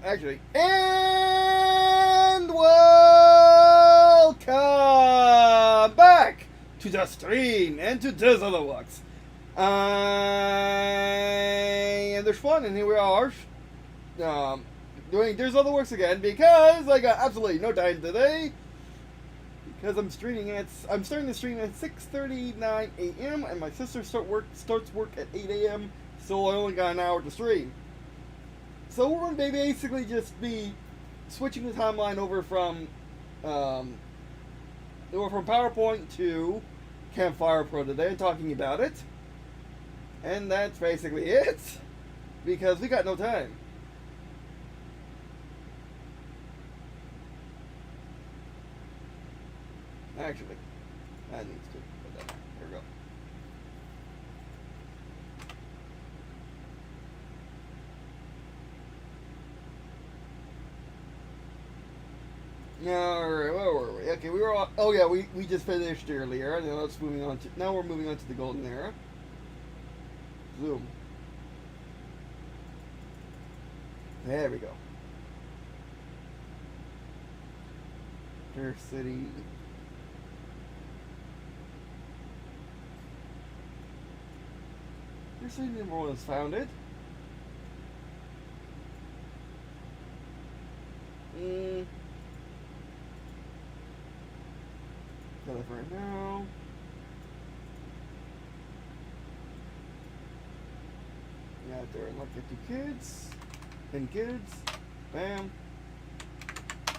actually. And welcome back to the stream and to this other works. And there's fun, and here we are doing There's Other Works again because I got absolutely no time today. Because I'm starting the stream at 6:39 a.m. and my sister starts work at 8 a.m. So I only got an hour to stream. So we're going to basically just be switching the timeline over from PowerPoint to Campfire Pro today and talking about it. And that's basically it, because we got no time. Actually, that needs to put that. Here we go. Alright, where were we? Okay, we were all, oh yeah, we just finished earlier, and now we're moving on to the golden era. Zoom. There we go. Fair City. Fair City number 1 was founded. Got it for right now. Yeah, there are like 50 kids. 10 kids. Bam.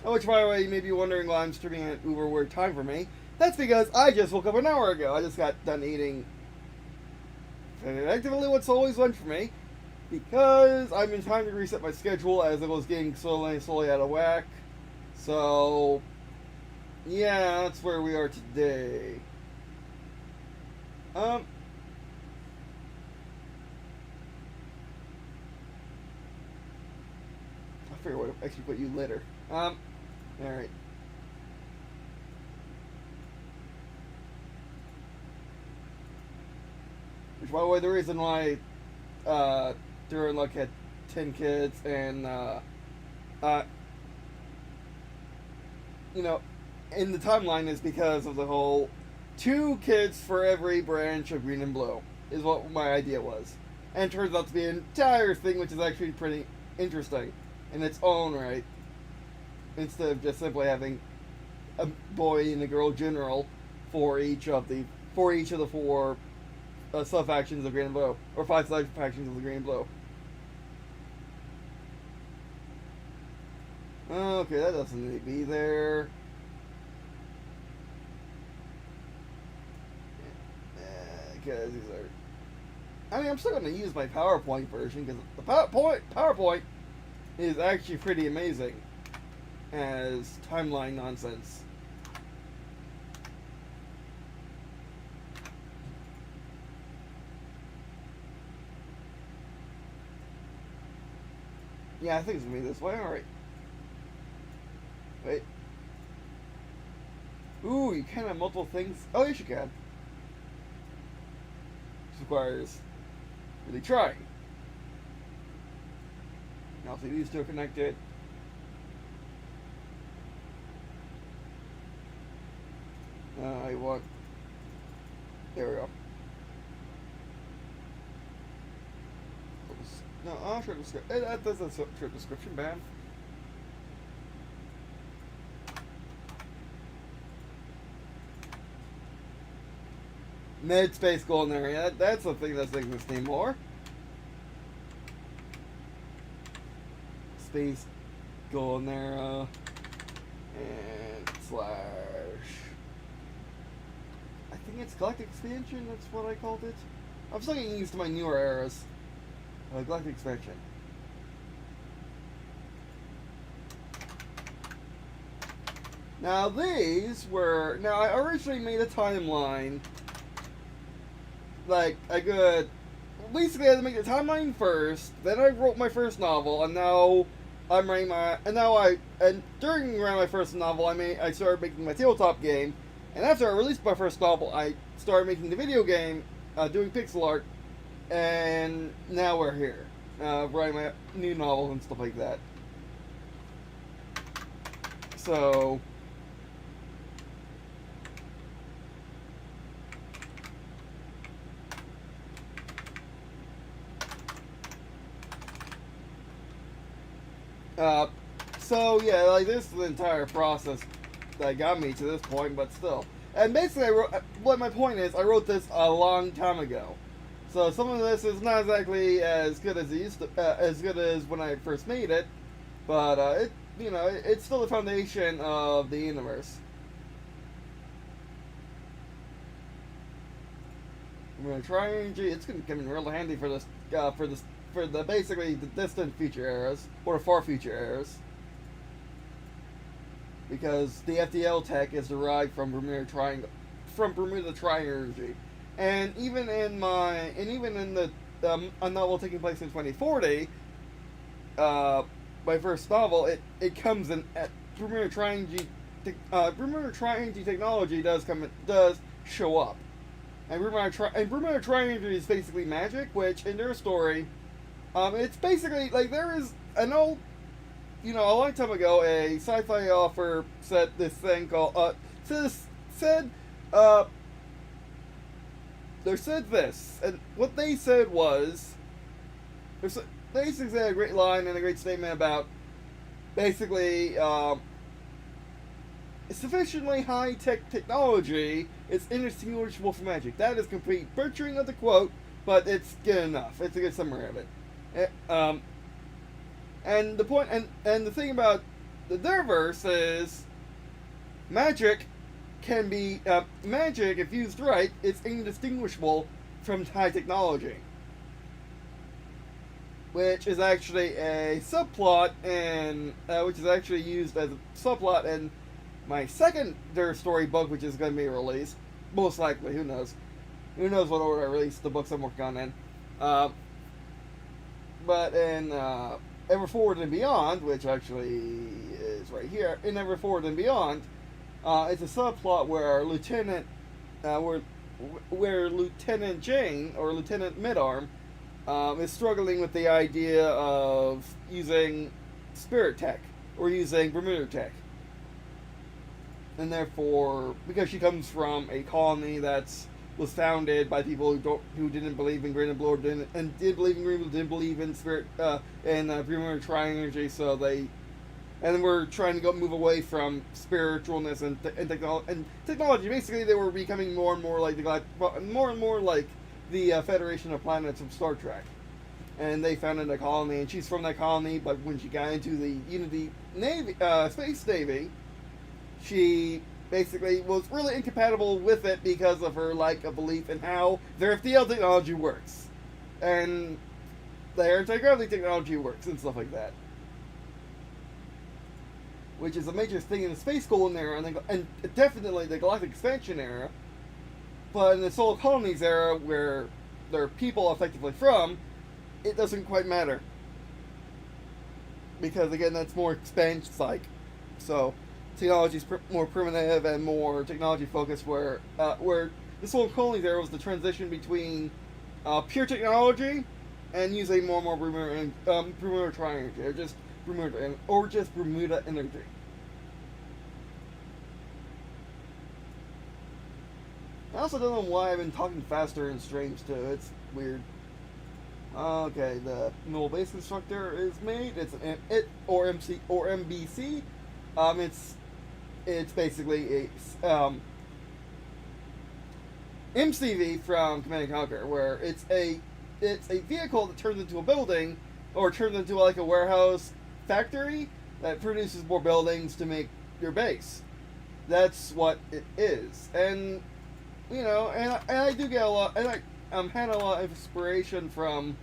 Oh, which, by the way, you may be wondering why I'm streaming at uber weird time for me. That's because I just woke up an hour ago. I just got done eating. And effectively what's always lunch for me. Because I'm in time to reset my schedule as it was getting slowly out of whack. So, yeah, that's where we are today. I figure what to actually put you later. Alright. Which, by the way, the reason why Duran Luck had 10 kids and, you know, in the timeline is because of the whole 2 kids for every branch of Green and Blue is what my idea was. And it turns out to be an entire thing, which is actually pretty interesting in its own right, instead of just simply having a boy and a girl general for each of the 4 sub-factions of Green and Blue, or 5 sub-factions of the Green and Blue. Okay, that doesn't need to be there. Because these are, I mean, I'm still going to use my PowerPoint version, because the PowerPoint is actually pretty amazing as timeline nonsense. Yeah, I think it's going to be this way. Alright. Wait. Ooh, you can have multiple things. Oh, yes, you can. This requires really trying. Now, see, these two are connected. I want. There we go. No, short description. That's a short description, bam. Mid-space golden area. That's the thing that's making this name more. Space golden area and slash. I think it's Galactic Expansion. That's what I called it. I'm still getting used to my newer eras. Galactic Expansion. Now these were. Now I originally made a timeline. Like I could. Basically, I had to make the timeline first. Then I wrote my first novel, and now I'm writing my. And during writing my first novel, I started making my tabletop game. And after I released my first novel, I started making the video game, doing pixel art, and now we're here, writing my new novel and stuff like that. So so yeah, like this is the entire process that got me to this point, but still. And basically, what my point is, I wrote this a long time ago. So some of this is not exactly as good as as good as when I first made it, but it's still the foundation of the universe. I'm gonna try and it's gonna come in real handy for this for the basically the distant future eras or far future eras, because the FDL tech is derived from Bermuda Triangle, and even in the a novel taking place in 2040, my first novel, it comes in at Bermuda Triangle. Bermuda Triangle technology does show up, and Bermuda Triangle is basically magic, which in their story, it's basically like there is an old. A long time ago, a sci-fi author said this thing called they said this, and what they said was, they basically had a great line and a great statement about basically sufficiently high-tech technology is indistinguishable from magic. That is complete butchering of the quote, but it's good enough. It's a good summary of it. And the point, and the thing about their verse is, magic can be magic if used right. It's indistinguishable from high technology, which is actually a subplot, and which is actually used as a subplot in my second their story book, which is going to be released most likely. Who knows? Who knows what order I release the books I'm working on in? But in Ever Forward and Beyond, which actually is right here, in Ever Forward and Beyond, it's a subplot where Lieutenant Jane, or Lieutenant Midarm, is struggling with the idea of using spirit tech or using Bermuda tech, and therefore, because she comes from a colony that's was founded by people who didn't believe in Green&Blue did believe in Green&Blue, didn't believe in spirit and Bermuda Triangle, so we're trying to move away from spiritualness and technology. Basically, they were becoming more and more like the Federation of Planets of Star Trek, and they founded a colony, and she's from that colony. But when she got into the Unity Navy, Space Navy, she basically was really incompatible with it because of her lack of belief in how their FDL technology works, and their anti-gravity technology works, and stuff like that. Which is a major thing in the Space Golden era, and definitely the Galactic Expansion era. But in the Solar Colonies era, where there are people effectively from, it doesn't quite matter. Because again, that's more expansion-like. So technology is more primitive and more technology focused, where the Solar Colonies era was the transition between pure technology and using more and more Bermuda Triangle, or just Bermuda energy. I also don't know why I've been talking faster and strange too. It's weird. Okay, the Mobile Base Constructor is made. It's MBC. It's basically a MCV from Command and Conquer, where it's a vehicle that turns into a building, or turns into like a warehouse factory that produces more buildings to make your base. That's what it is, and I do get a lot, and I had a lot of inspiration from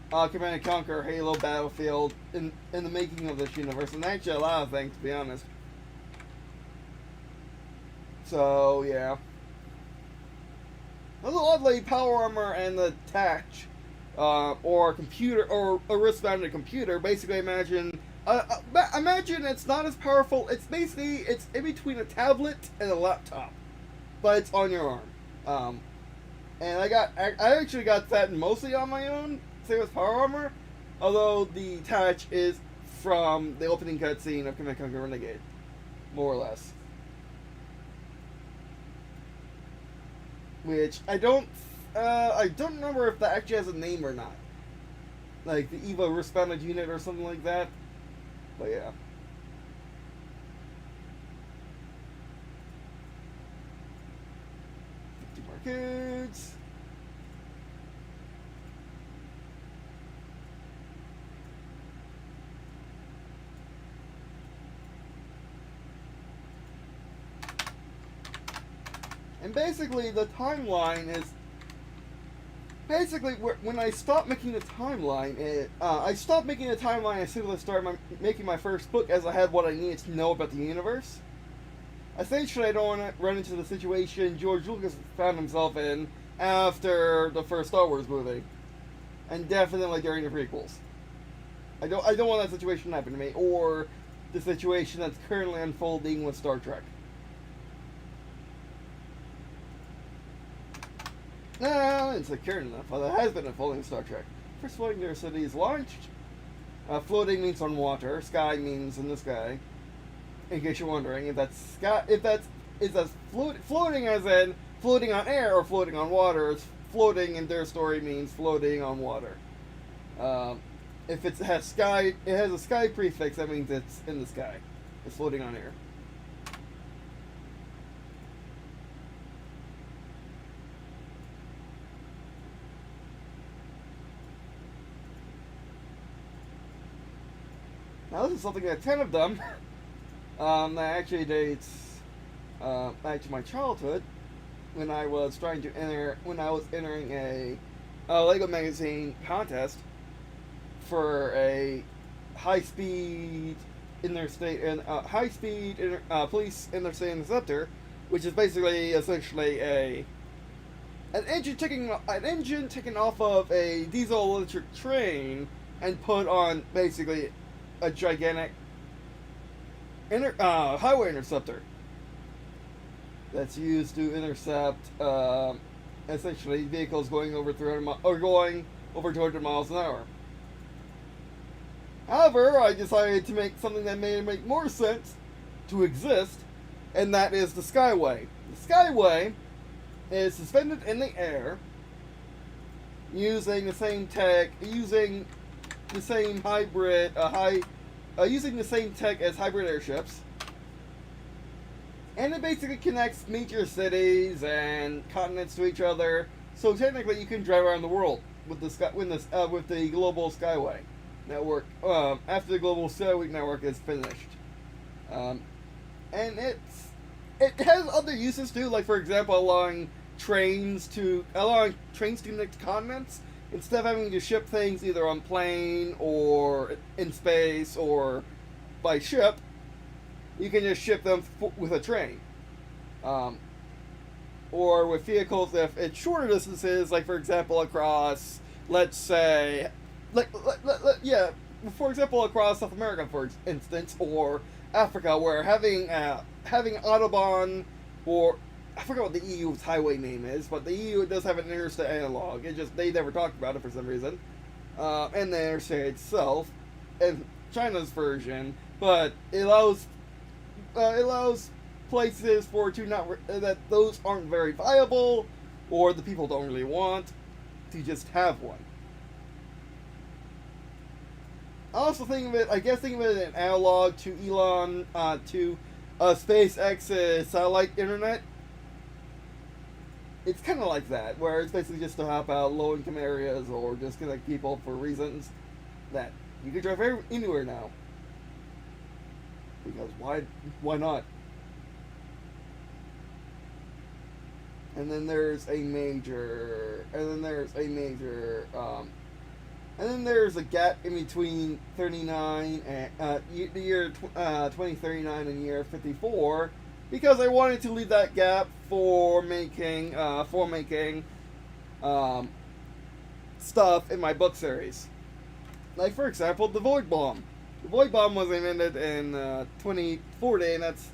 Command and Conquer, Halo, Battlefield in the making of this universe, and actually a lot of things, to be honest. So yeah, there's a lovely power armor and the attach. Or a computer, or a wrist-mounted computer. Basically, imagine it's not as powerful. It's in between a tablet and a laptop, but it's on your arm. And I actually got that mostly on my own. Same with power armor, although the attach is from the opening cutscene of Command & Conquer Renegade. more or less. Which I don't remember if that actually has a name or not. Like the EVA responded unit or something like that. But yeah. 50 more kids. And basically, the timeline is basically when I stopped making the timeline. I stopped making the timeline as soon as I started making my first book, as I had what I needed to know about the universe. Essentially, I don't want to run into the situation George Lucas found himself in after the first Star Wars movie, and definitely during the prequels. I don't want that situation to happen to me, or the situation that's currently unfolding with Star Trek. No, it's secure enough. Well, it has been unfolding in Star Trek. First floating near city is launched. Floating means on water. Sky means in the sky. In case you're wondering, if that's sky, floating as in floating on air or floating on water. It's floating in their story means floating on water. If it has sky, it has a sky prefix. That means it's in the sky. It's floating on air. Now this is something that 10 of them that actually dates back to my childhood when I was entering a Lego magazine contest for a high-speed interstate and police interstate interceptor, which is basically essentially an engine taken off of a diesel electric train and put on basically a gigantic highway interceptor that's used to intercept essentially vehicles going over 200 miles an hour. However, I decided to make something that may make more sense to exist, and that is the Skyway. The Skyway is suspended in the air using the same tech as hybrid airships, and it basically connects major cities and continents to each other. So technically, you can drive around the world with the global Skyway network. After the global Skyway network is finished, and it has other uses too. Like for example, allowing trains to connect continents. Instead of having to ship things either on plane or in space or by ship, you can just ship them with a train. Or with vehicles if it's shorter distances, like for example across, let's say, for example across South America, for instance, or Africa, where having Autobahn, or I forgot what the EU's highway name is, but the EU does have an interstate analog. They never talked about it for some reason. And the interstate itself, and China's version, but it allows places that those aren't very viable, or the people don't really want, to just have one. I also think of it as an analog to SpaceX's satellite internet. It's kind of like that, where it's basically just to help out low-income areas or just connect people for reasons that you can drive anywhere now. Because why not? And then there's a gap in between 39 and the year 2039 and year 54. Because I wanted to leave that gap for making stuff in my book series. Like for example, the Void Bomb. The Void Bomb was invented in 2040, and that's,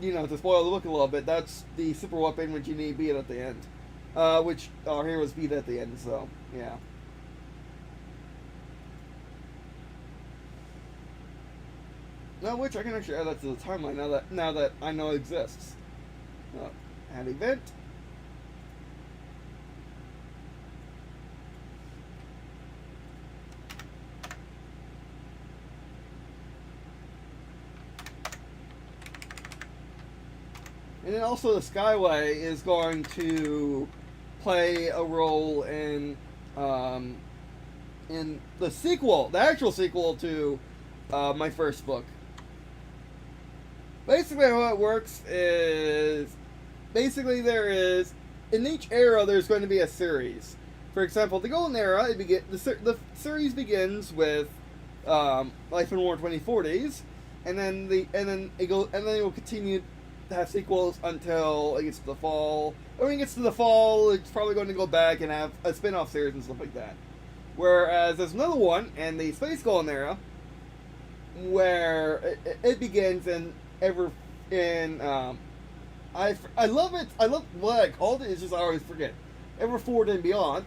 to spoil the book a little bit, that's the super weapon which you need beat at the end. Which our heroes beat at the end, so yeah. Now, which I can actually add that to the timeline now that I know it exists. Add event. And then also the Skyway is going to play a role in the sequel, the actual sequel to my first book. Basically, how it works is basically there is in each era there's going to be a series. For example, the Golden Era, the series begins with Life in War 2040s, and then it will continue to have sequels until it gets to the fall. And when it gets to the fall, it's probably going to go back and have a spin-off series and stuff like that. Whereas there's another one in the Space Golden Era where it begins I love it. I love what I called it. It's just I always forget. Ever Forward and Beyond,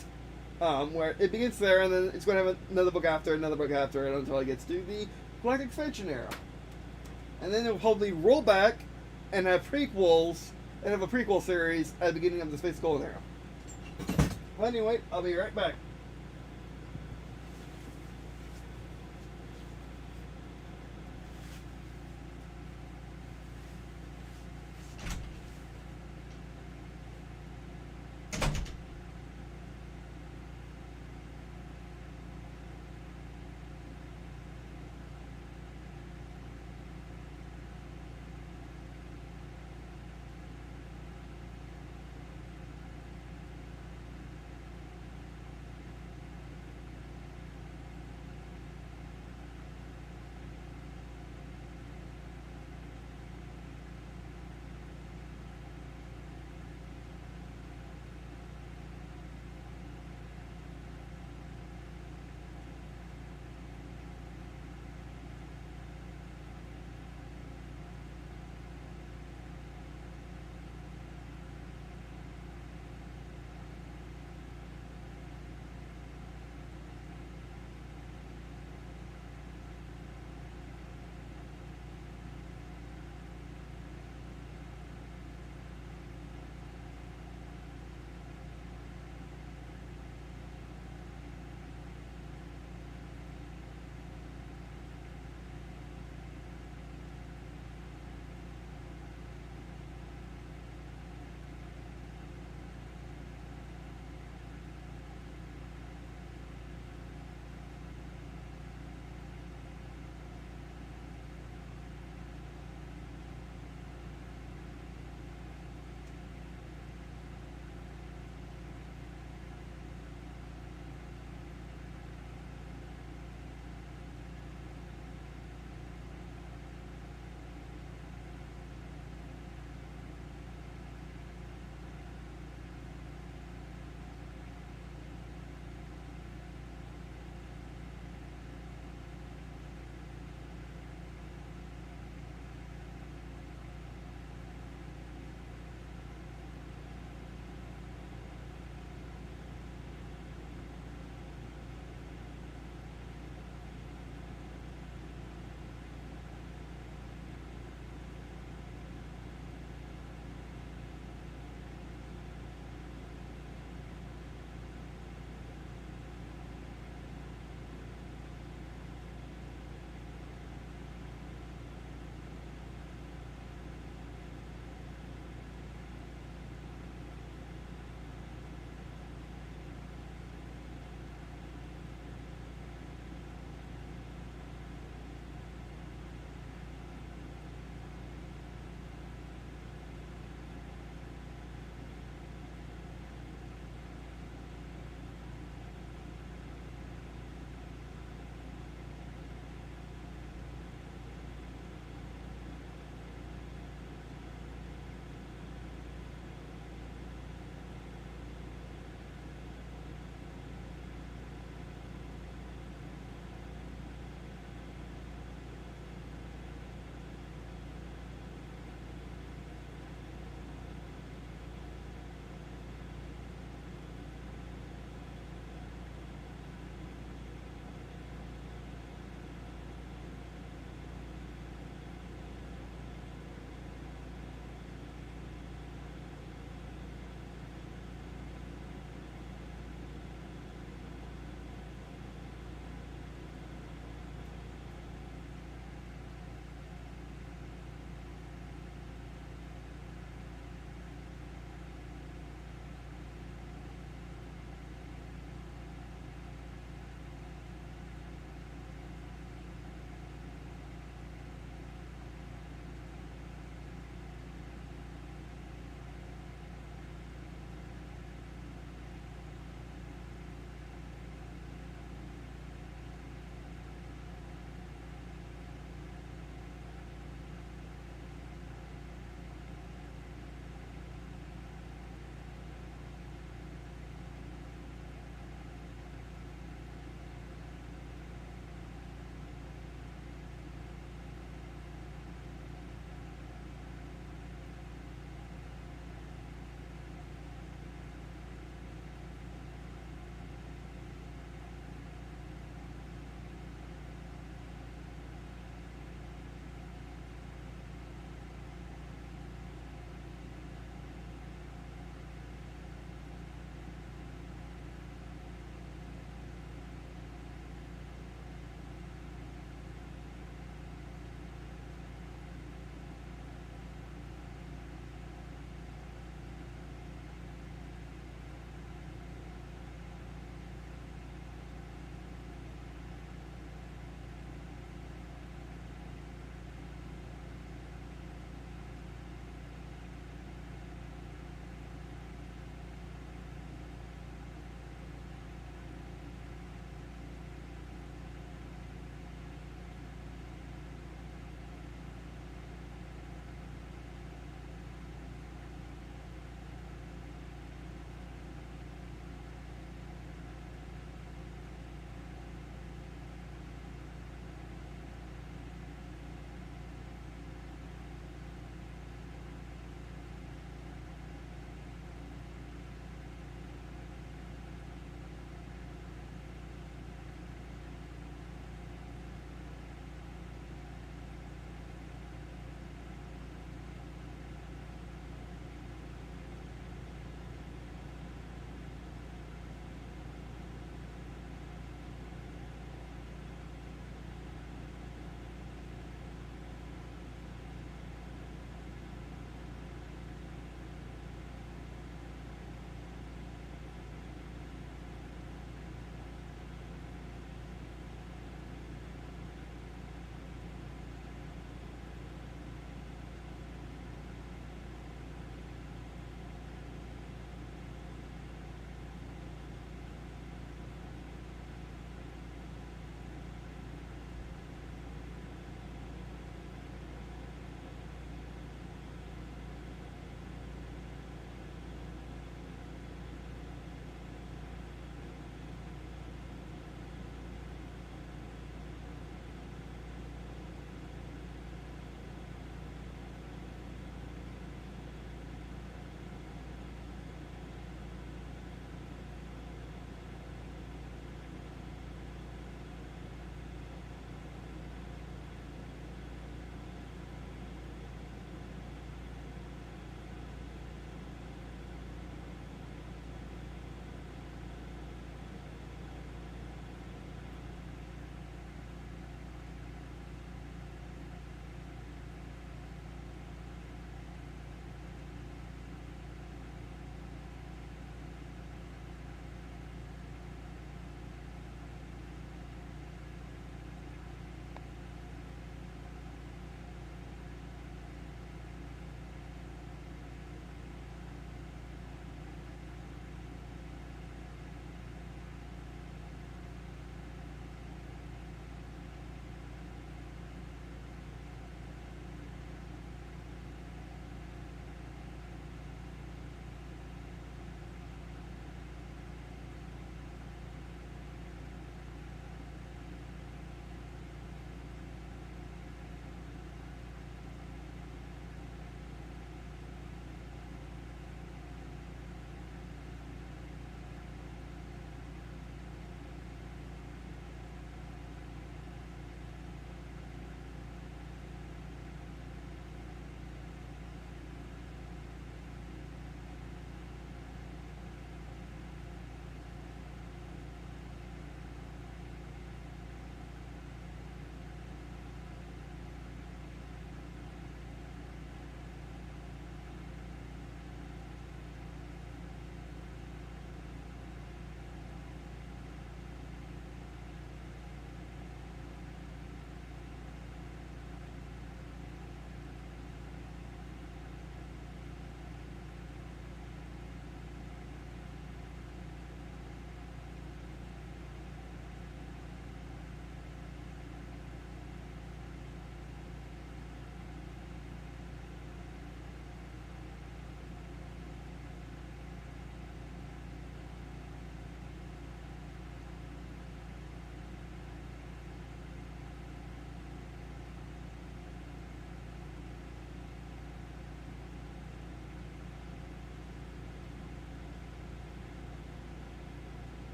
where it begins there, and then it's going to have another book after, and until it gets to the Galactic Expansion Era, and then it'll probably roll back and have prequels and have a prequel series at the beginning of the Space Golden Era. Well, anyway, I'll be right back.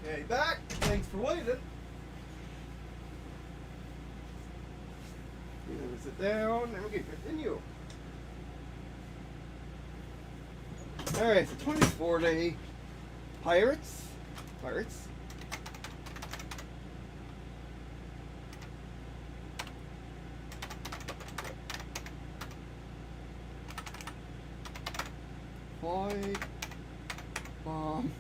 Okay, back. Thanks for waiting. Sit down and we can continue. Alright, so 2040 Pirates. Void bomb.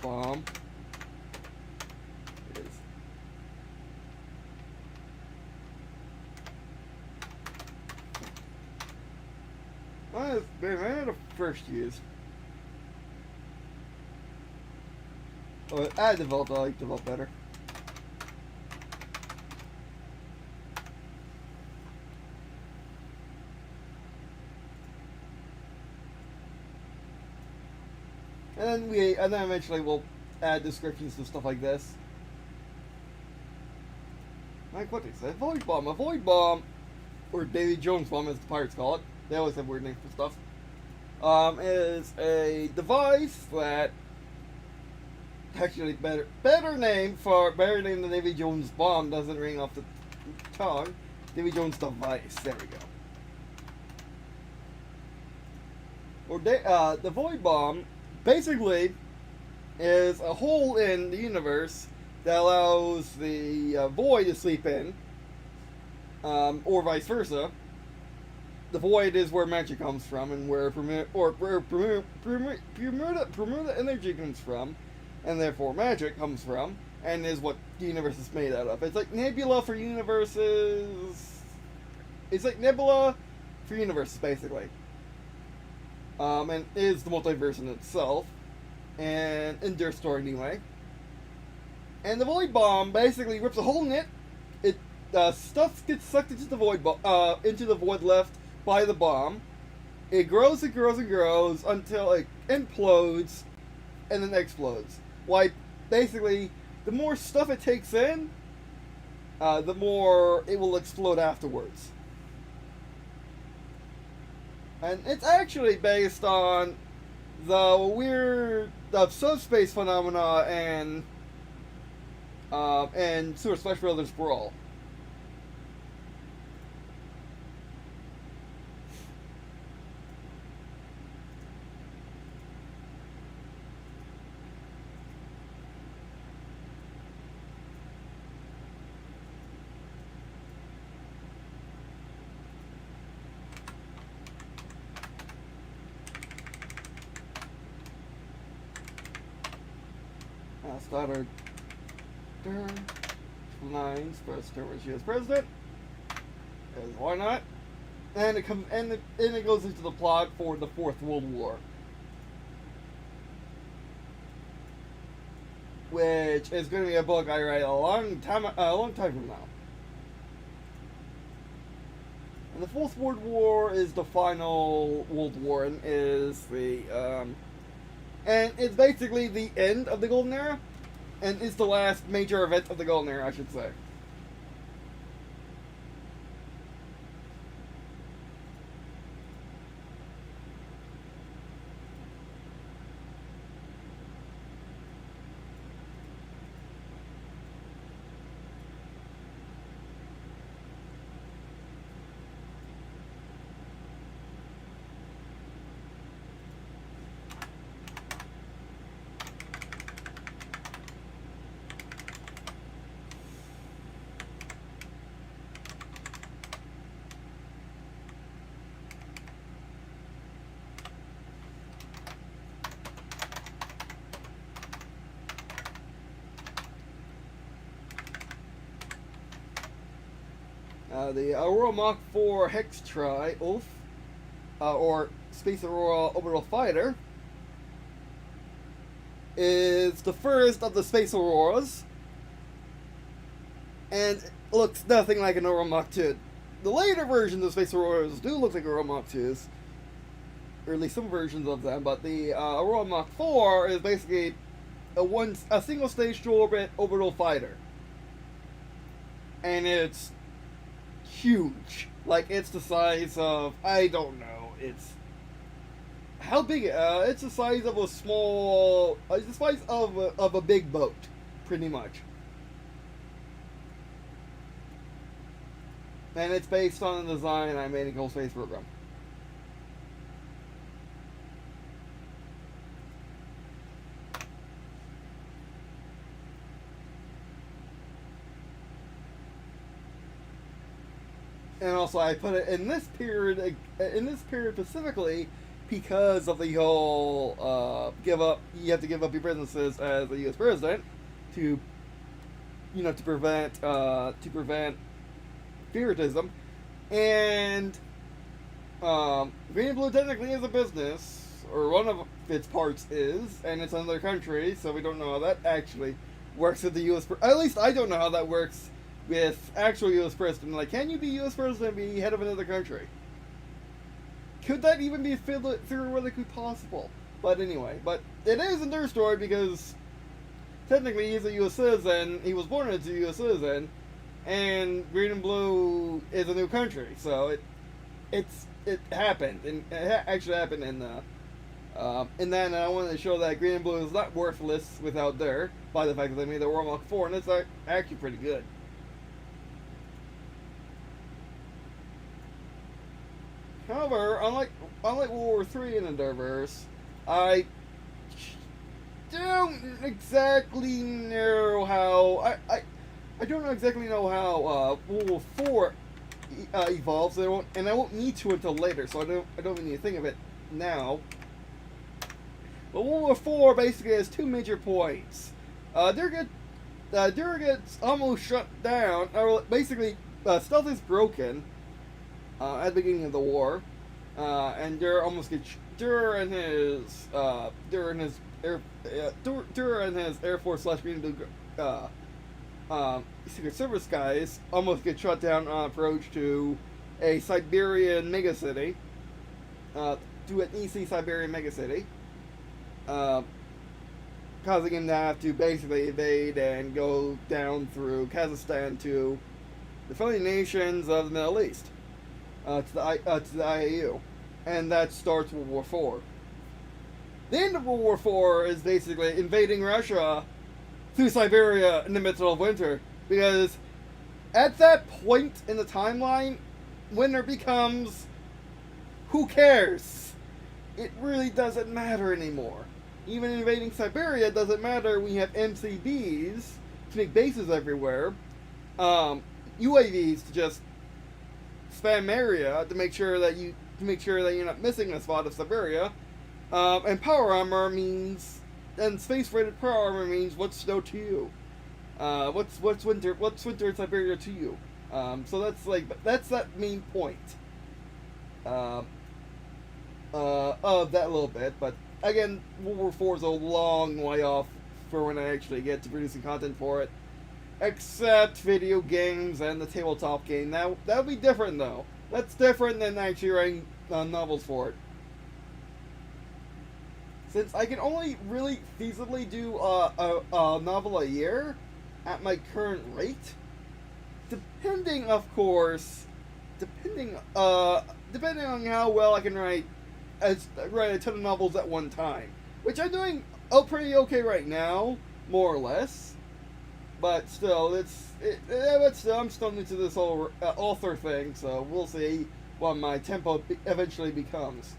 Bomb. It is. Well, they ran out of first use. Oh, I developed. I like develop better. And then eventually we'll add descriptions to stuff like this. Like what they say, a void bomb, or Davy Jones bomb as the pirates call it. They always have weird names for stuff. Is a device that actually better name than Davy Jones bomb doesn't ring off the tongue. Davy Jones device. There we go. Or the void bomb. Basically, is a hole in the universe that allows the void to sleep in, or vice versa. The void is where magic comes from, and where Bermuda energy comes from, and therefore magic comes from, and is what the universe is made out of. It's like nebula for universes. It's like nebula for universes, basically. And is the multiverse in itself, and in their story anyway. And the void bomb basically rips a hole in it. It stuff gets sucked into the void left by the bomb. It grows and grows and grows until it implodes, and then explodes. Like basically, the more stuff it takes in, the more it will explode afterwards. And it's actually based on the weird subspace phenomena and Super Smash Brothers Brawl. Starter Der999 first term when she was president. Because why not? And it goes into the plot for the Fourth World War, which is going to be a book I write a long time from now. And the Fourth World War is the final World War, and is and it's basically the end of the Golden Era, and it's the last major event of the Golden Era, I should say. The Aurora Mach 4 Hex Tri Ulf, or Space Aurora Orbital Fighter, is the first of the Space Auroras, and looks nothing like an Aurora Mach 2. The later versions of Space Auroras do look like Aurora Mach 2s, or at least some versions of them, but the Aurora Mach 4 is basically a single stage to orbit orbital fighter. and it's huge. Like, it's the size of, I don't know, it's how big? It's the size of a small, it's the size of a big boat, pretty much. And it's based on the design I made in Cold Space Program. And also, I put it in this period specifically because of the whole you have to give up your businesses as a U.S. president to, to prevent favoritism, and Green&Blue technically is a business, or one of its parts is, and it's another country, so we don't know how that actually works with the U.S. At least I don't know how that works with actual U.S. president. Like, can you be U.S. president and be head of another country? Could that even be theoretically possible? But anyway, but it is in their story because technically he's a U.S. citizen. He was born as a U.S. citizen, and Green&Blue is a new country. So it happened, and it actually happened in that. And I wanted to show that Green&Blue is not worthless without there by the fact that they made the Warlock 4, and it's actually pretty good. However, unlike World War III in Endeavor's, I don't exactly know how I don't exactly know how World War IV evolves, and I won't need to until later, so I don't even need to think of it now. But World War IV basically has two major points. Durga gets almost shut down. Basically, stealth is broken at the beginning of the war, and Dur almost gets Dur and his Air Force / Green&Blue Secret Service guys almost get shut down on approach to a Siberian megacity, to an EC Siberian megacity, causing him to have to basically evade and go down through Kazakhstan to the friendly nations of the Middle East, to the IAU, and that starts World War IV. The end of World War IV is basically invading Russia through Siberia in the middle of winter, because at that point in the timeline, winter becomes, who cares? It really doesn't matter anymore. Even invading Siberia doesn't matter. We have MCBs to make bases everywhere, UAVs to just spam area to make sure that you're not missing a spot of Siberia, and power armor means, and space rated power armor means what's snow to you, what's winter in Siberia to you. So that's that main point of that little bit. But again, World War IV is a long way off for when I actually get to producing content for it. Except video games and the tabletop game. That'll be different though. That's different than actually writing novels for it. Since I can only really feasibly do a novel a year at my current rate, depending on how well I can write a ton of novels at one time, which I'm doing pretty okay right now, more or less. But still, I'm still new to this whole author thing, so we'll see what my tempo eventually becomes.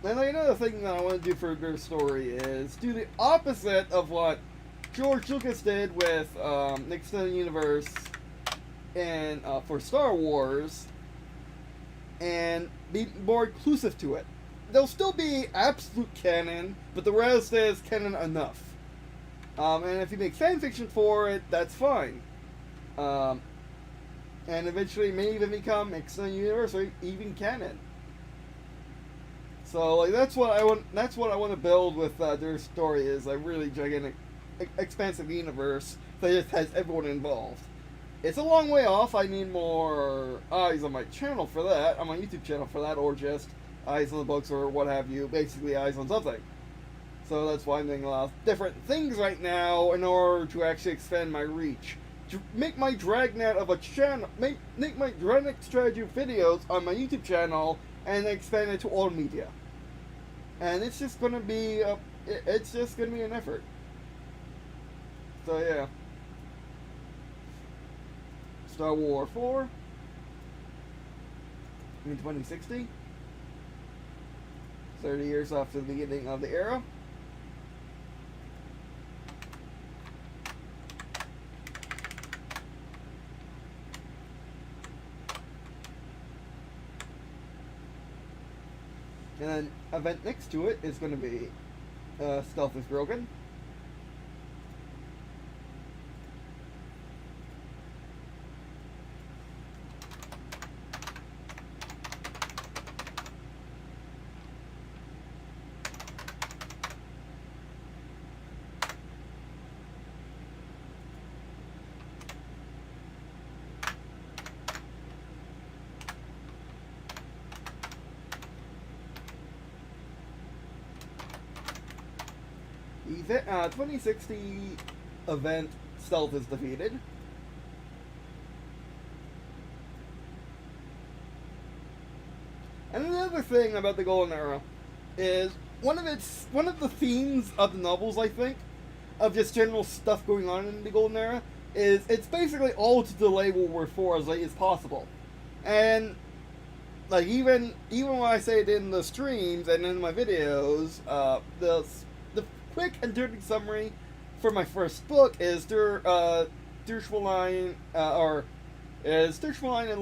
And another thing that I want to do for their story is do the opposite of what George Lucas did with the Extended Universe and for Star Wars, and be more inclusive to it. There'll still be absolute canon, but the rest is canon enough. And if you make fan fiction for it, that's fine. And eventually, it may even become Extended Universe or even canon. So, that's what I want. That's what I want to build with their story. Is a really gigantic, expansive universe that just has everyone involved. It's a long way off. I need more eyes on my channel for that, on my YouTube channel for that, or just eyes on the books or what have you. Basically, eyes on something. So that's why I'm doing a lot of different things right now in order to actually expand my reach. To make my Dragnet of a channel, make my Dragnet strategy videos on my YouTube channel and expand it to all media. And it's just gonna be it's just gonna be an effort. So yeah. Star Wars 4 in 2060. 30 years after the beginning of the era. And then event next to it is going to be Stealth is Broken. The 2060 event Stealth is defeated. And another thing about the Golden Era is one of the themes of the novels, I think, of just general stuff going on in the Golden Era, is it's basically all to delay World War IV as late as possible. And like even when I say it in the streams and in my videos, the quick and dirty summary for my first book is Durchwalline and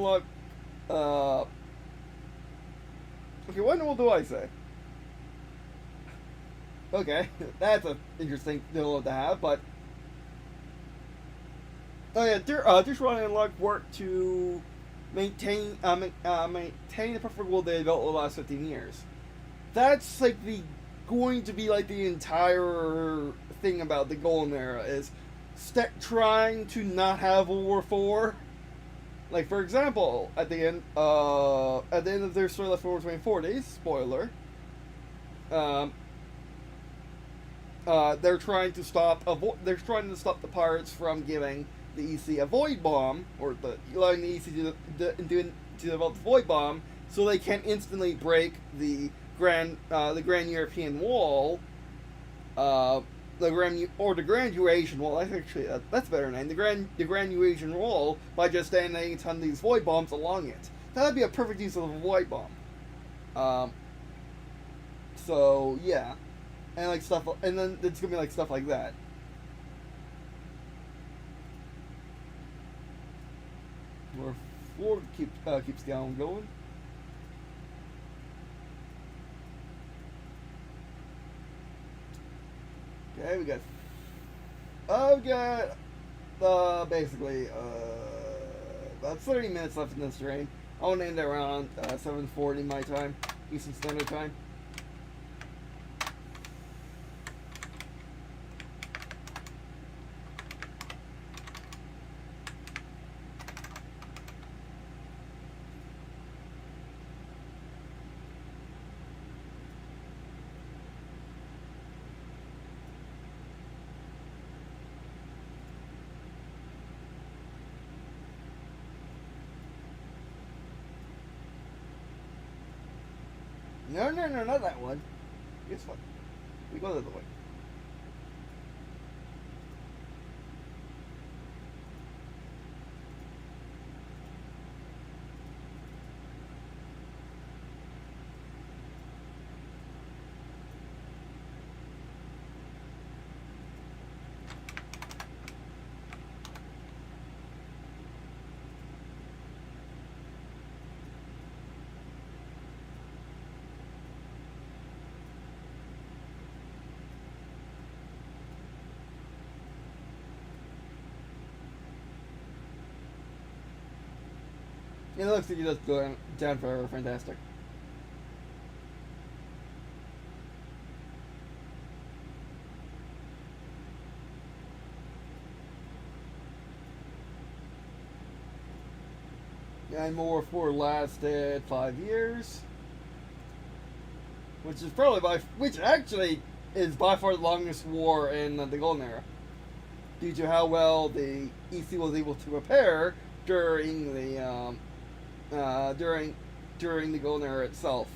Luck. Okay, what in the world do I say? Okay, that's an interesting deal to have, but oh yeah, Durchwalline and Luck work to maintain the perfect world they developed over the last 15 years. That's like going to be like the entire thing about the Golden Era is trying to not have World War IV. Like for example, at the end of their story left for 2040, spoiler, they're trying to stop the pirates from giving the EC a void bomb, or allowing the EC to develop the void bomb, so they can instantly break the Grand European Wall, the Grand Eurasian Wall. That's a better name. The Grand Eurasian Wall by just detonating a ton of these void bombs along it. That'd be a perfect use of a void bomb. So yeah, and like stuff, and then it's gonna be like stuff like that. Where Florida keeps down going. Okay, we got basically about 30 minutes left in this stream. I want to end around 7:40 my time, Eastern Standard Time. No, not that one. This one. We go the other way. It looks like you just go down for fantastic. And more for lasted 5 years, which is probably which actually is by far the longest war in the Golden Era, due to how well the EC was able to prepare during the during the Golden Era itself.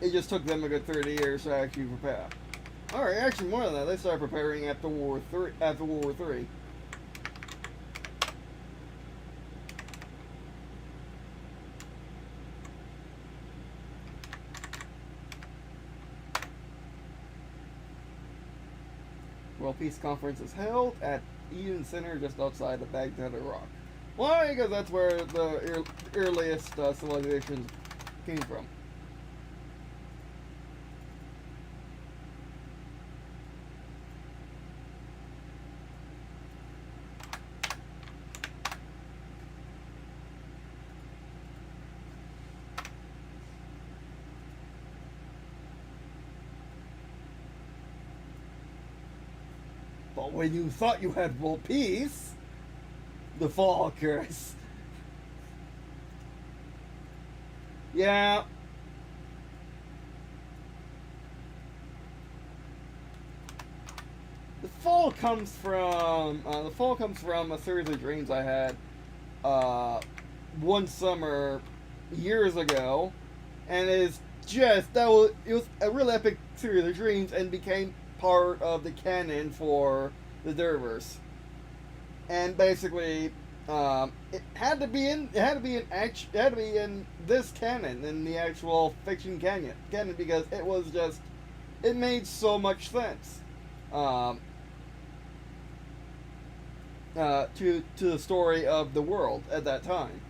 It just took them a good 30 years to actually prepare. Alright, actually more than that, they started preparing after World War III. World Peace Conference is held at Eden Center just outside of Baghdad, Iraq. Why? Because that's where the earliest civilizations came from. But when you thought you had world peace, the fall occurs. Yeah. The fall comes from a series of dreams I had one summer years ago, and it was a really epic series of dreams and became part of the canon for the Derverse. And basically, it had to be in this canon, in the actual fiction canon, because it made so much sense to the story of the world at that time,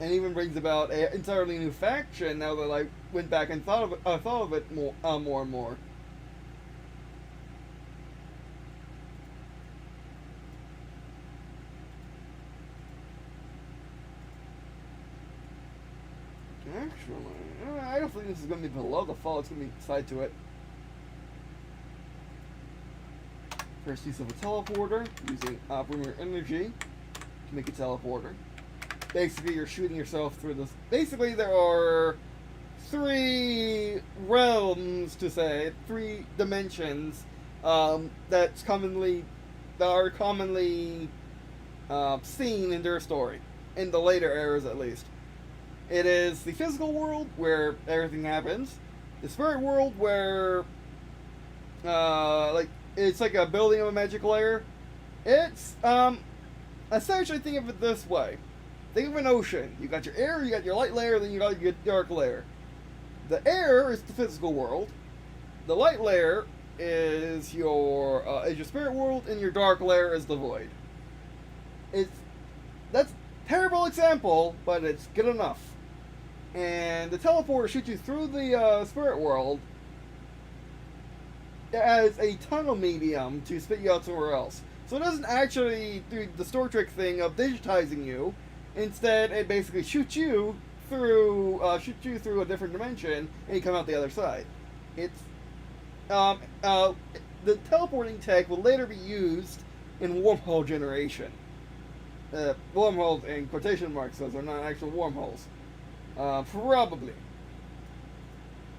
and even brings about an entirely new faction now that I went back and thought of it more and more. Actually, I don't think this is going to be below the fall. It's going to be side to it. First use of a teleporter, using Premier energy to make a teleporter. Basically, you're shooting yourself through this. Basically, there are 3 realms, to say, 3 dimensions that are commonly seen in their story, in the later eras at least. It is the physical world, where everything happens. The spirit world, where it's like a building of a magic layer. It's essentially, think of it this way. Think of an ocean. You got your air, you got your light layer, then you got your dark layer. The air is the physical world. The light layer is your spirit world, and your dark layer is the void. That's a terrible example, but it's good enough. And the teleporter shoots you through the spirit world as a tunnel medium to spit you out somewhere else. So it doesn't actually do the Star Trek thing of digitizing you. Instead, it basically shoots you through a different dimension, and you come out the other side. It's the teleporting tech will later be used in wormhole generation. Wormholes in quotation marks, those are not actual wormholes. Probably.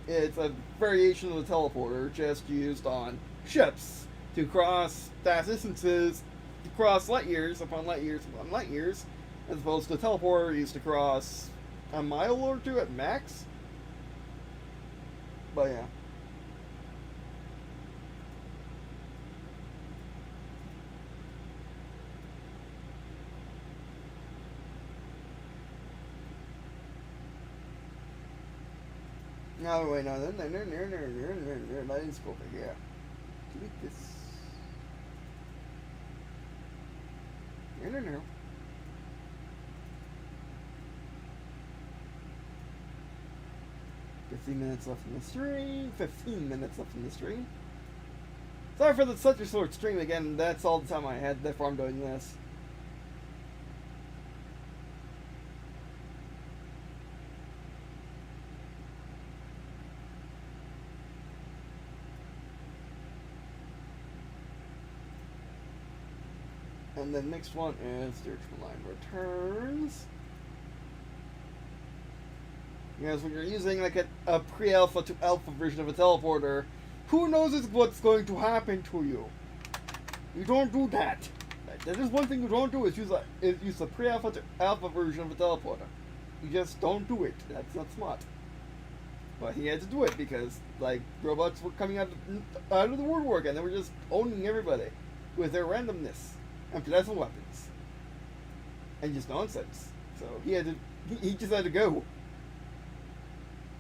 It's a variation of the teleporter, just used on ships to cross vast distances, to cross light years upon light years upon light years, as opposed to the teleporter used to cross a mile or 2 at max. But yeah. No, wait, no, lighting scope, yeah. Delete this. No. 15 minutes left in the stream. 15 minutes left in the stream. Sorry for such a short stream again. That's all the time I had, therefore I'm doing this. And the next one is the original line returns. Because when you're using like a pre-alpha to alpha version of a teleporter, who knows what's going to happen to you? You don't do that. That is one thing you don't do, is use the pre-alpha to alpha version of a teleporter. You just don't do it. That's not smart. But he had to do it because, like, robots were coming out of the woodwork, and they were just owning everybody with their randomness and plasma weapons and just nonsense. So he just had to go.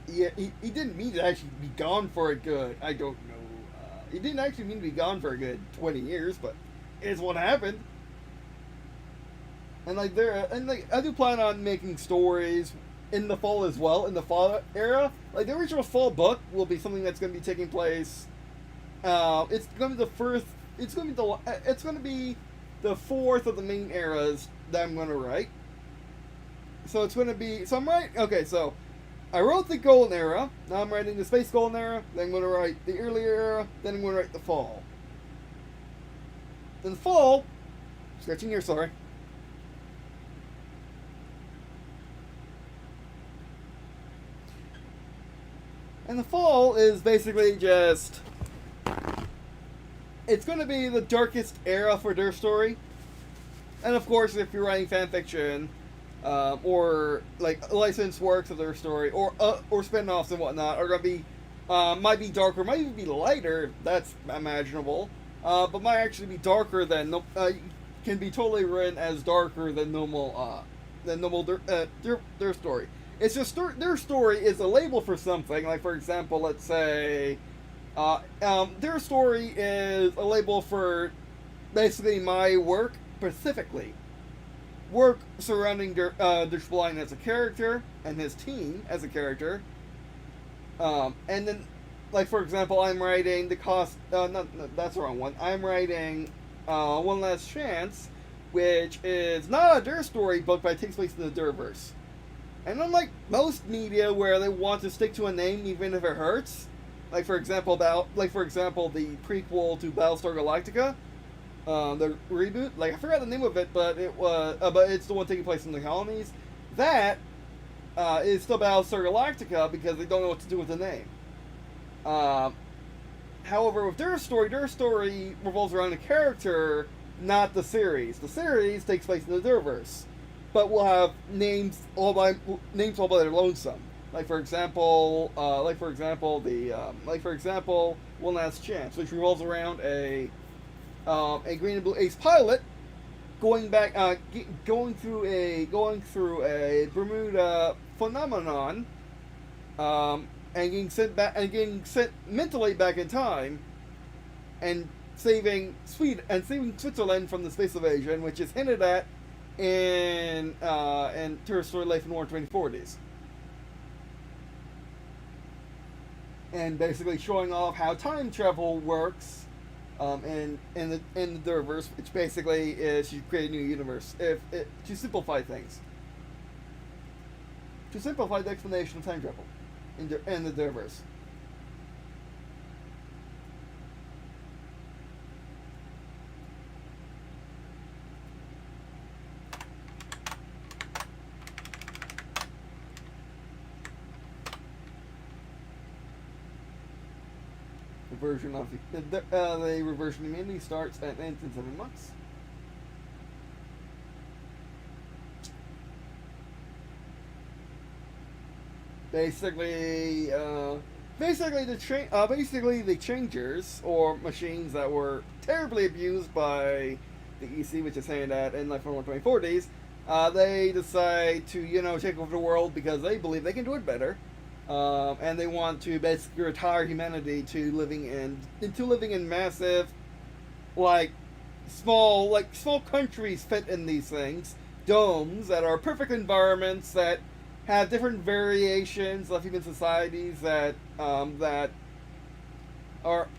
He didn't mean to actually be gone for a good, I don't know. He didn't actually mean to be gone for a good 20 years, but it's what happened. And I do plan on making stories in the fall as well, in the fall era. Like, the original fall book will be something that's going to be taking place. It's going to be the first. It's going to be the fourth of the main eras that I'm going to write. So it's going to be. So I'm writing. Okay, so I wrote the golden era. Now I'm writing the space golden era. Then I'm going to write the earlier era. Then I'm going to write the fall. Then the fall. Scratching here. Sorry. And the fall is basically just... It's going to be the darkest era for their story. And of course, if you're writing fanfiction, or like licensed works of their story, or spin-offs and whatnot, are going to be, might be darker, might even be lighter, that's imaginable, but might actually be darker than, can be totally written as darker than normal their story. It's just their story is a label for something. Like, for example, let's say their story is a label for basically my work specifically. Work surrounding Dershbline as a character and his team as a character. And then, like, for example, I'm writing that's the wrong one. I'm writing One Last Chance, which is not a Der story book, but it takes place in the Derverse. And unlike most media where they want to stick to a name even if it hurts, like for example the prequel to Battlestar Galactica, the reboot, like I forgot the name of it, but it's the one taking place in the colonies. That is still Battlestar Galactica because they don't know what to do with the name. However, with their story revolves around a character, not the series. The series takes place in the Derverse, but we'll have names all by their lonesome. Like for example, One Last Chance, which revolves around a Green and Blue ace pilot going through a Bermuda phenomenon, and getting sent mentally back in time, and saving Switzerland from the space invasion, which is hinted at in Terror Story Life in War 2040s. And basically showing off how time travel works in the Derverse, which basically is you create a new universe. To simplify things. To simplify the explanation of time travel in the Derverse. The reversion immunity starts and ends in 7 months. Basically the changers, or machines that were terribly abused by the EC, which is hinted at in Life in War 2040s, they decide to take over the world because they believe they can do it better. And they want to basically retire humanity to living in massive, small countries fit in these things, domes that are perfect environments that have different variations of human societies that are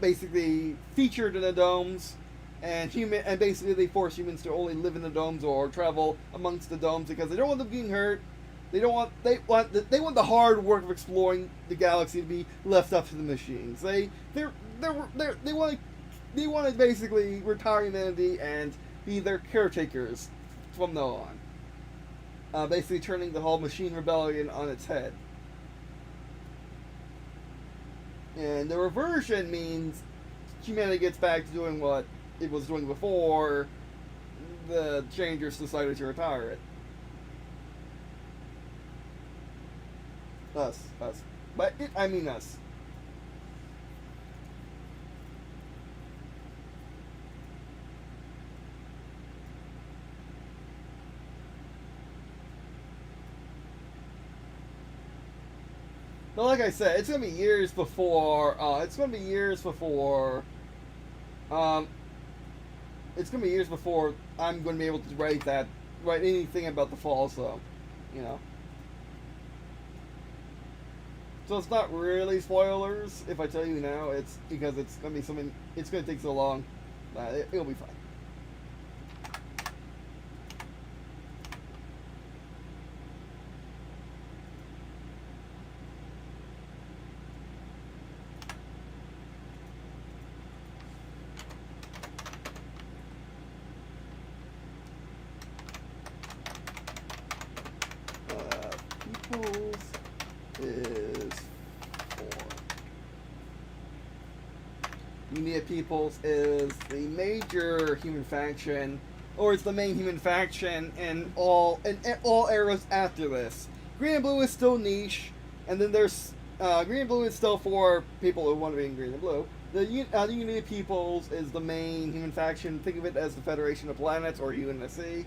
basically featured in the domes, and basically they force humans to only live in the domes or travel amongst the domes because they don't want them getting hurt. They want the hard work of exploring the galaxy to be left up to the machines. They want to basically retire humanity and be their caretakers from now on. Basically turning the whole machine rebellion on its head. And the reversion means humanity gets back to doing what it was doing before the changers decided to retire it. Us. But I mean us. But like I said, it's gonna be years before. It's gonna be years before. It's gonna be years before I'm gonna be able to write anything about the fall. So, you know. So it's not really spoilers if I tell you now. It's because it's gonna be something. It's gonna take so long. It'll be fine. Peoples is 4. Unity Peoples is the major human faction, or it's the main human faction in all eras after this. Green and Blue is still niche, and then there's Green and Blue is still for people who want to be in Green and Blue. The Unity Peoples is the main human faction. Think of it as the Federation of Planets, or UNSC.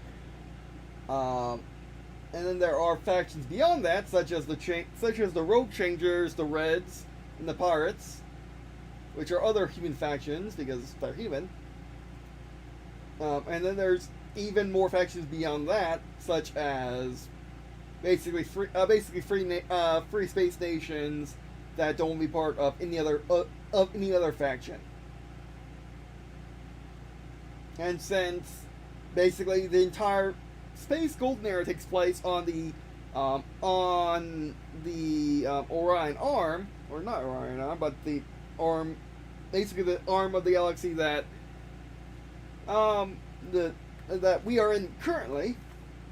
And then there are factions beyond that, such as the Rogue Changers, the Reds, and the Pirates, which are other human factions because they're human. And then there's even more factions beyond that, such as basically free space nations that don't be part of any other faction. And since basically the entire Space Golden Era takes place on the Orion arm, or not Orion arm, but the arm, basically the arm of the galaxy that that we are in currently.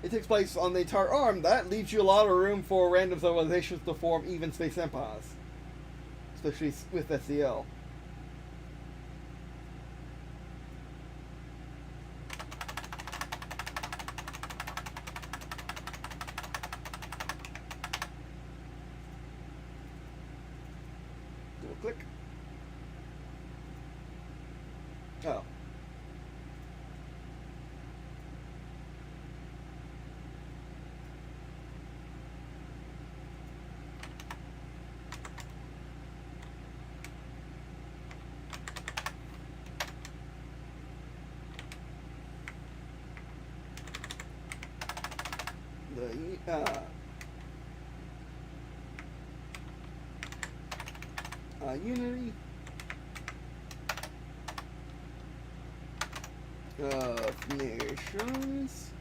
It takes place on the entire arm. That leaves you a lot of room for random civilizations to form even space empires, especially with SCL. Click. Oh. Unity of Nations,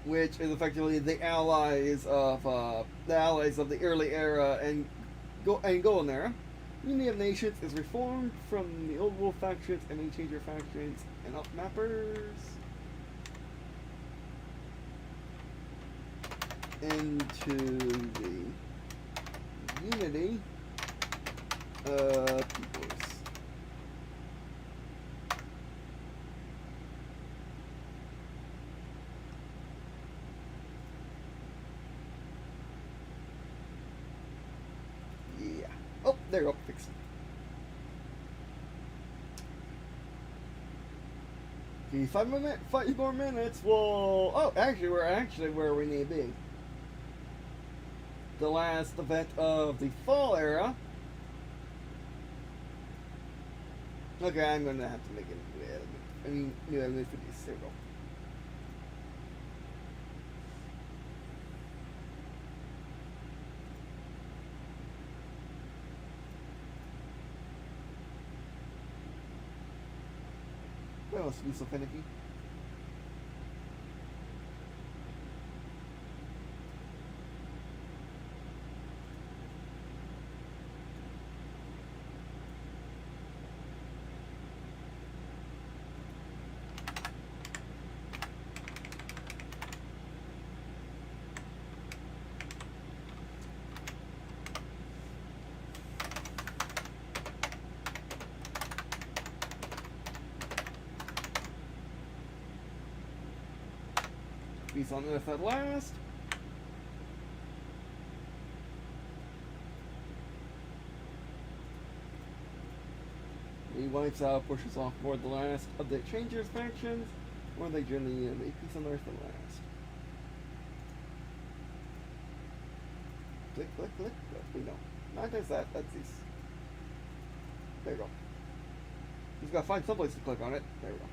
which is effectively the allies of the early era and golden era. Unity of Nations is reformed from the old wolf factions and main changer factions and up mappers into the Unity Peoples. Yeah. Oh, there you go. Fixed. Okay, 5 more minutes. Well, oh, actually, we're actually where we need to be. The last event of the fall era. Okay, I'm gonna have to make it. New element for these. There we go. Why must be so finicky? peace on earth at last. He wipes out, pushes off board the last of the Changers factions, where they journey in a peace on earth at last. Click, click, click. We know. Not just that. That's these. There we go. Just gotta find someplace to click on it. There we go.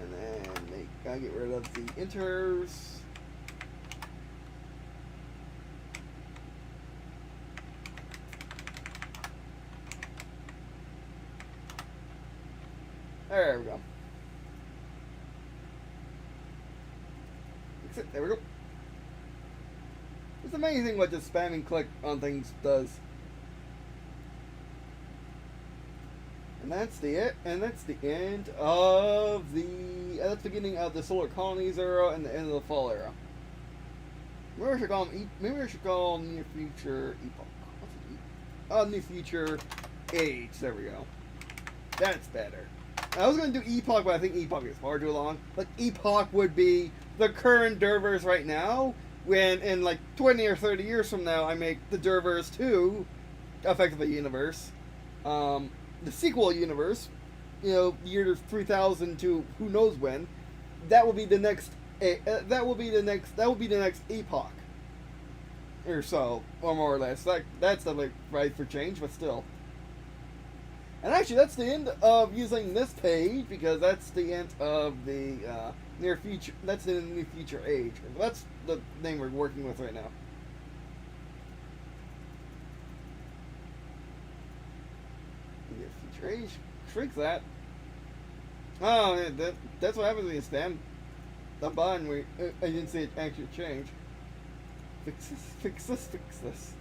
And then they gotta get rid of the enters. There we go. That's it. There we go. It's amazing what just spamming click on things does. And that's the end of the that's the beginning of the solar colonies era and the end of the fall era. Maybe I should call them near future epoch. What's it? Near future age. There we go. That's better. I was going to do epoch, but I think epoch is far too long. Like epoch would be the current Dervers right now. When in like 20 or 30 years from now, I make the Dervers 2 effectively universe. The sequel universe, you know, year 3000 to who knows when. That will be the next. That will be the next epoch. Or so, or more or less. That's the right for change, but still. And actually, that's the end of using this page, because that's the end of the near future. That's the near future age. That's the name we're working with right now. Near future age. Shrink that. Oh, yeah, that's what happens when you stand the button where I didn't see it actually change. Fix this, fix this, fix this.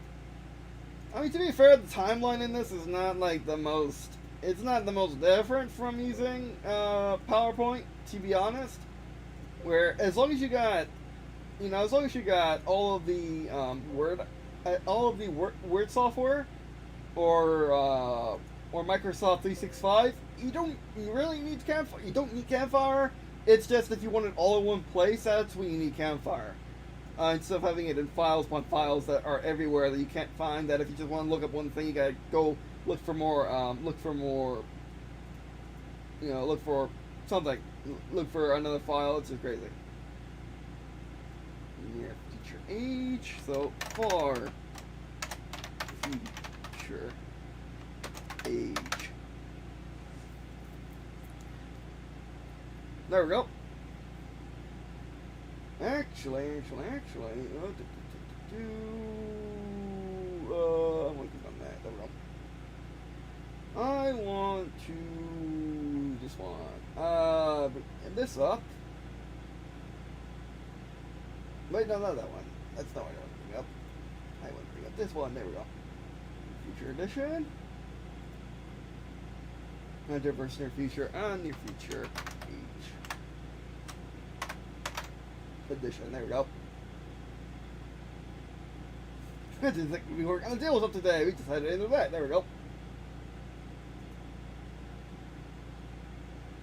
I mean, to be fair, the timeline in this is not like the most. It's not the most different from using PowerPoint, to be honest. Where as long as you got, as long as you got all of the Word software, or Microsoft 365, you don't really need Campfire. You don't need Campfire. It's just if you want it all in one place, that's when you need Campfire. Instead of having it in files upon files that are everywhere that you can't find, that if you just want to look up one thing, you gotta go look for more, look for something, look for another file. It's just crazy. Near future age, so far future age. There we go. Actually, I'm going to click on that. There we go. I want to this one. Bring this up. Wait, no, not that one. That's not what I want to bring up. I want to bring up this one. There we go. Future edition. Hunter versus near future and near future age. Edition. There we go. I didn't think we were going to deal with it today. We decided to end with that. There we go.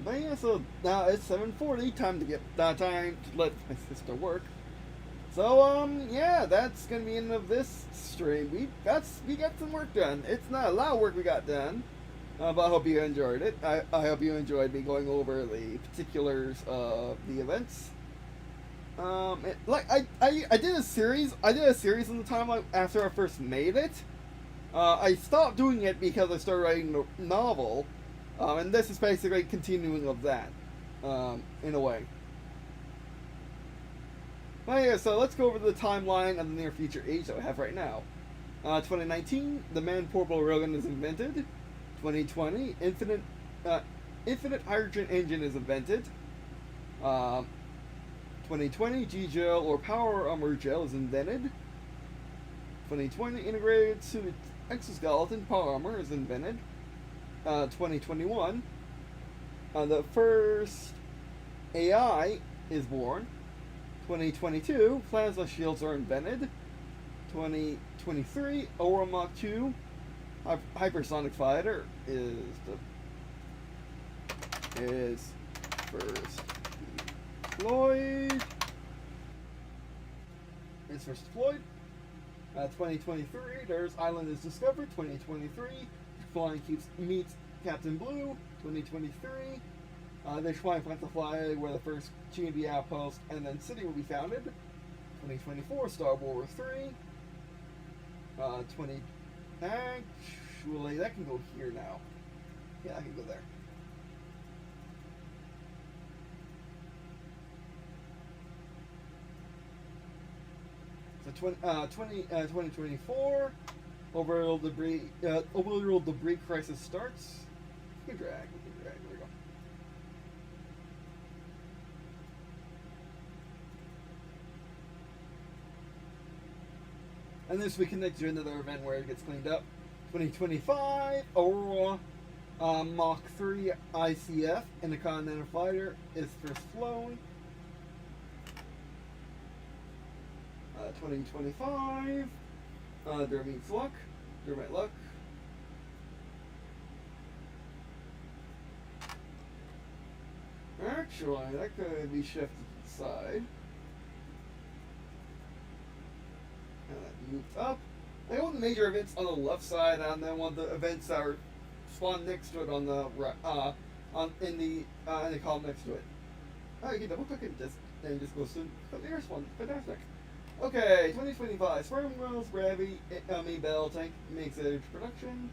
But yeah, so now it's 7:40. Time to let my sister work. So yeah, that's gonna be the end of this stream. We got some work done. It's not a lot of work we got done, but I hope you enjoyed it. I hope you enjoyed me going over the particulars of the events. I did a series. I did a series in the timeline after I first made it. I stopped doing it because I started writing a novel. And this is basically continuing of that, in a way. Well, yeah, so let's go over the timeline of the near future age that we have right now. 2019, the man-portable railgun is invented. 2020, infinite hydrogen engine is invented. 2020, G-gel or power armor gel is invented. 2020, integrated suited exoskeleton power armor is invented. 2021, the first AI is born. 2022, plasma shields are invented. 2023, Aura Mach 2 hypersonic fighter is first deployed. It's first deployed. 2023, there's Island is discovered. 2023, flying meets Captain Blue. 2023, the flying plans to fly where the first G&B outpost and then city will be founded. 2024, Star Wars 3. 20. Actually, that can go here now. Yeah, I can go there. So 2024, overworld debris crisis starts. We can drag. There we go. And this we connect to another event where it gets cleaned up. 2025, Aurora Mach 3 ICF in the Continental Fighter is first flown. 2025, there meets luck. There might luck. Actually, that could be shifted to the side. And that moved up. I want the major events on the left side, and then want the events that are spawned next to it on the right, in the column next to it. Oh, you can double click it and just goes to the nearest one. Fantastic. Okay, 2025. Sperm Wells, Bravy, Bell Tank makes it into production.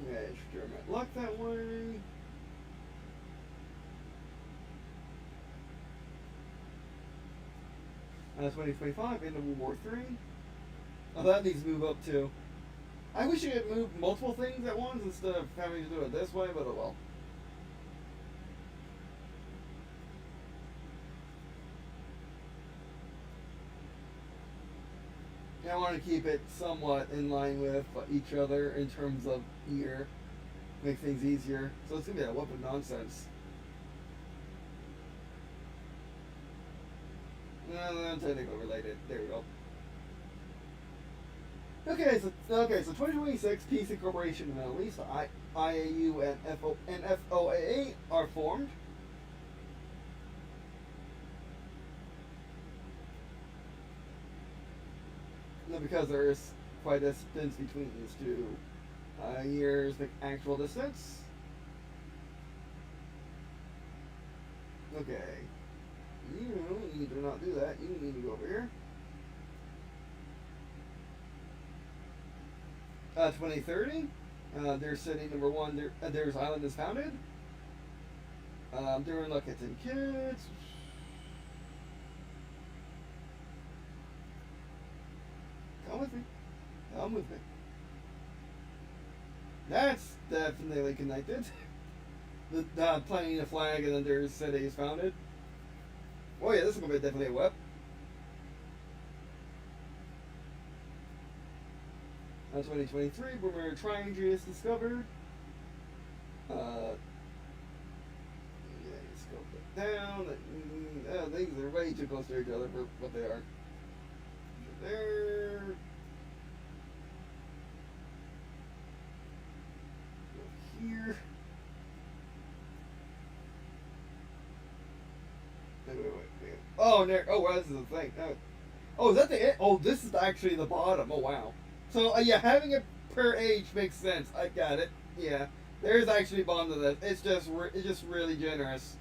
Yeah, sure might luck that way. And 2025, end of World War III. Oh, that needs to move up too. I wish you could move multiple things at once instead of having to do it this way, but oh well. I want to keep it somewhat in line with each other in terms of year. Make things easier. So it's going to be a whoop of nonsense. No, technically related. There we go. Okay, so 2026 Peace and Cooperation in the Middle East, IAU and FOAA are formed. Because there is quite a distance between these two years, the actual distance. Okay. You do not do that. You need to go over here. 2030. There's city number 1. There's Island is founded. During Luck Kids and Kids. Come with me. Come with me. That's definitely connected. Planting a flag and then there's city is founded. Oh yeah, this is going to be definitely a web. 2023, Bermuda Triangle is discovered. Yeah, scope it down. Things are way too close to each other for what they are. There. Go here. Wait. Oh, there. Oh, well, this is the thing. Oh, is that the end? Oh, this is actually the bottom. Oh, wow. So, yeah, having it per age makes sense. I got it. Yeah. There's actually a bottom to this. It's just really generous.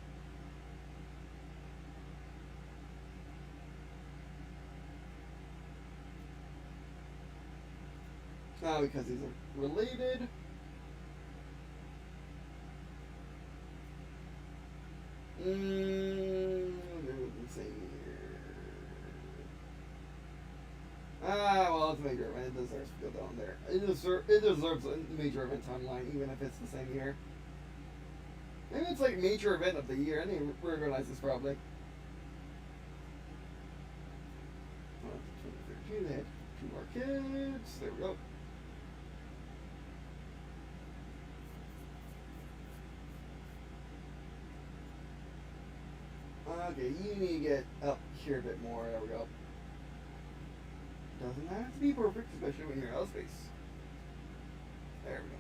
Because these are related. They're the same here. Well, it's a major event. It deserves to go down there. It deserves a major event timeline, even if it's the same year. Maybe it's like major event of the year. I need to reorganize this probably. 2013, they had 2 more kids. There we go. Okay, you need to get up here a bit more. There we go. Doesn't have to be perfect, especially when you're out of space. There we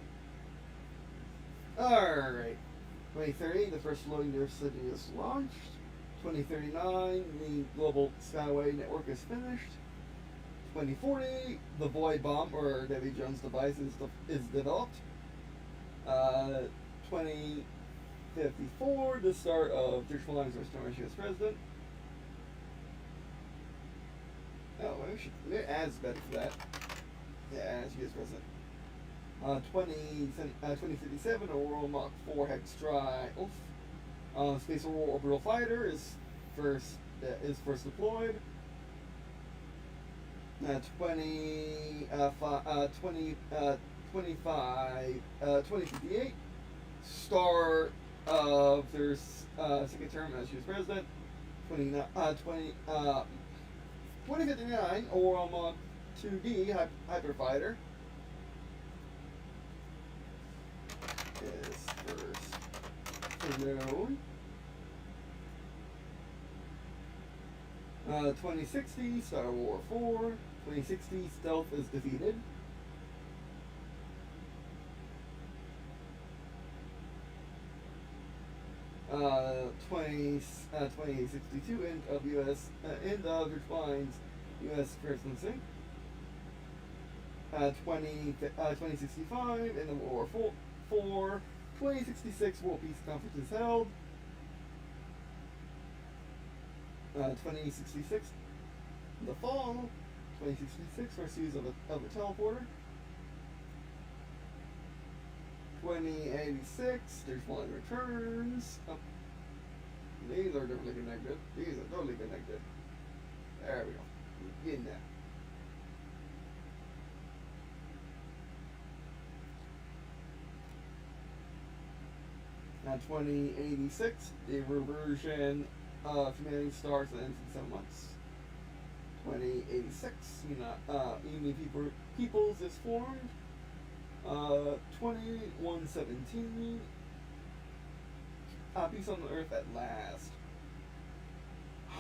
go. Alright. 2030, the first floating city is launched. 2039, the global skyway network is finished. 2040, the Void Bomb, or Davy Jones' device, is developed. 2054, the start of traditional lines of restoring U.S. president. Oh, maybe ads better for that. Yeah, as U.S. president. 2057, a World Mach 4 Hex Triumph. Space Orbital Fighter is first deployed. 2058, start of their second term as U.S. president. 2059, a World Mach 2D Hyperfighter is first known. 2060, Star Wars 4. 2060, Stealth is defeated. 2062, end of declines U.S. presidency. 2065, end of World War 4. 2066, World Peace Conference is held. 2066, the fall. 2066, first use of a teleporter. 2086, there's one returns. Oh, these are totally connected. There we go. Getting that. 2086, the reversion of humanity starts and ends in 7 months. 2086, Enemy Peoples is formed. 2117, peace on the earth at last.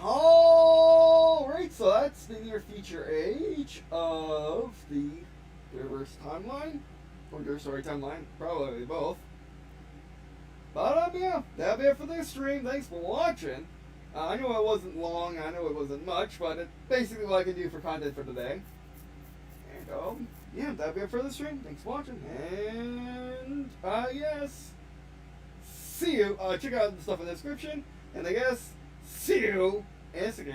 Alright, so that's the near future age of the reverse timeline, or story timeline, probably both. But yeah, that'll be it for this stream. Thanks for watching. I know it wasn't long, I know it wasn't much, but it's basically what I can do for content for today. And yeah, that'll be it for the stream. Thanks for watching, and yes, see you. Check out the stuff in the description, and I guess see you in a second.